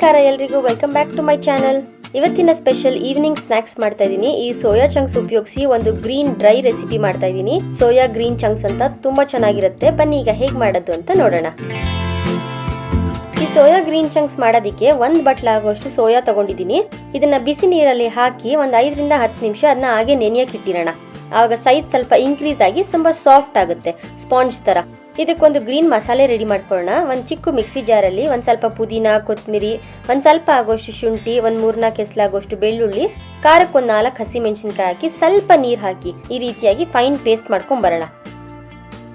ನಮಸ್ಕಾರ ಎಲ್ರಿಗೂ, welcome back to my channel. ಇವತ್ತಿನ ಸ್ಪೆಷಲ್ ಈವ್ನಿಂಗ್ ಸ್ನಾಕ್ಸ್ ಮಾಡ್ತಾ ಇದೀನಿ. ಈ ಸೋಯಾ ಚಂಕ್ಸ್ ಉಪಯೋಗಿಸಿ ಒಂದು ಗ್ರೀನ್ ಡ್ರೈ ರೆಸಿಪಿ ಮಾಡ್ತಾ ಇದೀನಿ. ಸೋಯಾ ಗ್ರೀನ್ ಚಂಕ್ಸ್ ಅಂತ ತುಂಬಾ ಚೆನ್ನಾಗಿರುತ್ತೆ. ಬನ್ನಿ ಈಗ ಹೇಗ್ ಮಾಡೋದು ಅಂತ ನೋಡೋಣ. ಈ ಸೋಯಾ ಗ್ರೀನ್ ಚಂಕ್ಸ್ ಮಾಡೋದಿಕ್ಕೆ 1 ಬಟ್ಲ ಆಗುವಷ್ಟು ಸೋಯಾ ತಗೊಂಡಿದ್ದೀನಿ. ಇದನ್ನ ಬಿಸಿ ನೀರಲ್ಲಿ ಹಾಕಿ ಒಂದು 5 ರಿಂದ 10 ನಿಮಿಷ ಅದನ್ನ ಹಾಗೆ ನೆನೆಯಕ್ಕೆ ಇಟ್ಟಿರೋಣ. ಆವಾಗ ಸೈಜ್ ಸ್ವಲ್ಪ ಇನ್ಕ್ರೀಸ್ ಆಗಿ ತುಂಬಾ ಸಾಫ್ಟ್ ಆಗುತ್ತೆ, ಸ್ಪಾಂಜ್ ತರ. ಇದಕ್ಕೊಂದು ಗ್ರೀನ್ ಮಸಾಲೆ ರೆಡಿ ಮಾಡ್ಕೊಳ್ಳೋಣ. ಒಂದು ಚಿಕ್ಕ ಮಿಕ್ಸಿ ಜಾರಲ್ಲಿ ಒಂದು ಸ್ವಲ್ಪ ಪುದೀನ, ಕೊತ್ತಂಬರಿ, ಒಂದು ಸ್ವಲ್ಪ ಆಗೋಷ್ಟು ಶುಂಠಿ, ಒಂದು 3-4 ಎಸ್ಲಾಗೋಷ್ಟು ಬೆಳ್ಳುಳ್ಳಿ, ಖಾರಕ್ಕೆ ಒಂದು 4 ಹಸಿಮೆಣಸಿನಕಾಯಿ ಹಾಕಿ ಸ್ವಲ್ಪ ನೀರು ಹಾಕಿ ಈ ರೀತಿಯಾಗಿ ಫೈನ್ ಪೇಸ್ಟ್ ಮಾಡ್ಕೊಂಡ್ ಬರೋಣ.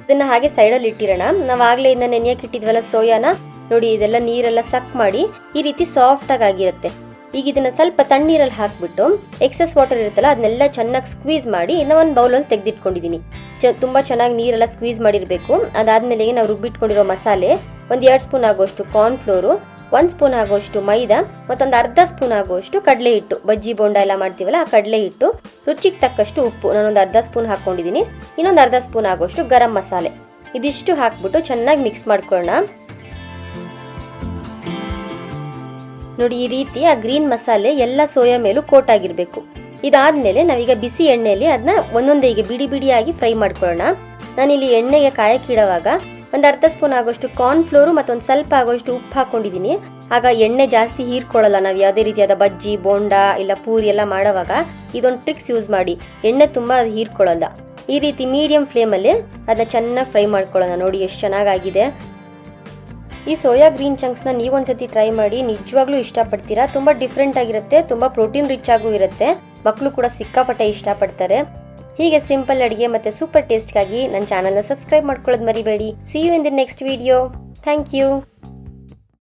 ಇದನ್ನ ಹಾಗೆ ಸೈಡಲ್ಲಿ ಇಟ್ಟಿರೋಣ. ನಾವು ಆಗ್ಲೇ ಇದನ್ನ ನೆನೆಯಕ್ಕೆ ಇಟ್ಟಿದ್ವಲ್ಲ ಸೋಯಾನ, ನೋಡಿ ಇದೆಲ್ಲ ನೀರೆಲ್ಲ ಸಕ್ ಮಾಡಿ ಈ ರೀತಿ ಸಾಫ್ಟ್ ಆಗಿರುತ್ತೆ. ಈಗ ಇದನ್ನ ಸ್ವಲ್ಪ ತಣ್ಣೀರಲ್ಲಿ ಹಾಕ್ಬಿಟ್ಟು ಎಕ್ಸೆಸ್ ವಾಟರ್ ಇರುತ್ತಲ್ಲ ಅದನ್ನೆಲ್ಲ ಚೆನ್ನಾಗಿ ಸ್ಕ್ವೀಸ್ ಮಾಡಿ ಇನ್ನ ಒಂದು ಬೌಲಲ್ಲಿ ತೆಗೆದಿಟ್ಕೊಂಡಿದ್ದೀನಿ. ತುಂಬಾ ಚೆನ್ನಾಗಿ ನೀರೆಲ್ಲ ಸ್ಕ್ವೀಸ್ ಮಾಡಿರ್ಬೇಕು. ಅದಾದ್ಮೇಲೆ ನಾವು ರುಬ್ಬಿಟ್ಕೊಂಡಿರೋ ಮಸಾಲೆ, ಒಂದು 2 ಸ್ಪೂನ್ ಆಗೋಷ್ಟು ಕಾರ್ನ್ ಫ್ಲೋರು, 1 ಸ್ಪೂನ್ ಆಗೋಷ್ಟು ಮೈದಾ, ಮತ್ತೊಂದು ಅರ್ಧ ಸ್ಪೂನ್ ಆಗೋಷ್ಟು ಕಡಲೆ ಹಿಟ್ಟು, ಬಜ್ಜಿ ಬೋಂಡ ಎಲ್ಲ ಮಾಡ್ತೀವಲ್ಲ ಆ ಕಡಲೆ ಹಿಟ್ಟು, ರುಚಿಗೆ ತಕ್ಕಷ್ಟು ಉಪ್ಪು, ನಾನೊಂದು ಅರ್ಧ ಸ್ಪೂನ್ ಹಾಕೊಂಡಿದ್ದೀನಿ. ಇನ್ನೊಂದು ಅರ್ಧ ಸ್ಪೂನ್ ಆಗೋಷ್ಟು ಗರಂ ಮಸಾಲೆ. ಇದಿಷ್ಟು ಹಾಕ್ಬಿಟ್ಟು ಚೆನ್ನಾಗಿ ಮಿಕ್ಸ್ ಮಾಡ್ಕೊಳ್ಳೋಣ. ನೋಡಿ ಈ ರೀತಿ ಆ ಗ್ರೀನ್ ಮಸಾಲೆ ಎಲ್ಲ ಸೋಯಾ ಮೇಲೂ ಕೋಟ್ ಆಗಿರ್ಬೇಕು. ಇದಾದ್ಮೇಲೆ ನಾವೀಗ ಬಿಸಿ ಎಣ್ಣೆಯಲ್ಲಿ ಅದನ್ನ ಒಂದೊಂದೇ ಈಗ ಬಿಡಿ ಬಿಡಿಯಾಗಿ ಫ್ರೈ ಮಾಡ್ಕೊಳ್ಳೋಣ. ನಾನಿಲ್ಲಿ ಎಣ್ಣೆಗೆ ಕಾಯಕ್ಕೆ ಇಡುವಾಗ ಒಂದು ಅರ್ಧ ಸ್ಪೂನ್ ಆಗೋಷ್ಟು ಕಾರ್ನ್ ಫ್ಲೋರು ಮತ್ತೊಂದು ಸ್ವಲ್ಪ ಆಗೋಷ್ಟು ಉಪ್ಪು ಹಾಕೊಂಡಿದ್ದೀನಿ. ಆಗ ಎಣ್ಣೆ ಜಾಸ್ತಿ ಹೀರ್ಕೊಳ್ಳಲ್ಲ. ನಾವು ಯಾವುದೇ ರೀತಿಯಾದ ಬಜ್ಜಿ, ಬೋಂಡ ಇಲ್ಲ ಪೂರಿ ಎಲ್ಲ ಮಾಡೋವಾಗ ಇದೊಂದು ಟ್ರಿಕ್ಸ್ ಯೂಸ್ ಮಾಡಿ, ಎಣ್ಣೆ ತುಂಬಾ ಹೀರ್ಕೊಳ್ಳಲ್ಲ. ಈ ರೀತಿ ಮೀಡಿಯಂ ಫ್ಲೇಮಲ್ಲಿ ಅದನ್ನ ಚೆನ್ನಾಗಿ ಫ್ರೈ ಮಾಡ್ಕೊಳ್ಳೋಣ. ನೋಡಿ ಎಷ್ಟು ಚೆನ್ನಾಗಾಗಿದೆ. ಈ ಸೋಯಾ ಗ್ರೀನ್ ಚಂಕ್ಸ್ನ ನೀವೊಂದ್ಸತಿ ಟ್ರೈ ಮಾಡಿ, ನಿಜವಾಗ್ಲೂ ಇಷ್ಟಪಡ್ತೀರಾ. ತುಂಬಾ ಡಿಫ್ರೆಂಟ್ ಆಗಿರುತ್ತೆ, ತುಂಬಾ ಪ್ರೋಟೀನ್ ರಿಚ್ ಆಗೂ ಇರುತ್ತೆ. ಮಕ್ಕಳು ಕೂಡ ಸಿಕ್ಕಾಪಟ್ಟೆ ಇಷ್ಟಪಡ್ತಾರೆ. ಹೀಗೆ ಸಿಂಪಲ್ ಅಡಿಗೆ ಮತ್ತೆ ಸೂಪರ್ ಟೇಸ್ಟ್ಗಾಗಿ ನನ್ನ ಚಾನಲ್ನ ಸಬ್ಸ್ಕ್ರೈಬ್ ಮಾಡ್ಕೊಳ್ಳೋದು ಮರಿಬೇಡಿ. See you in the next video. Thank you.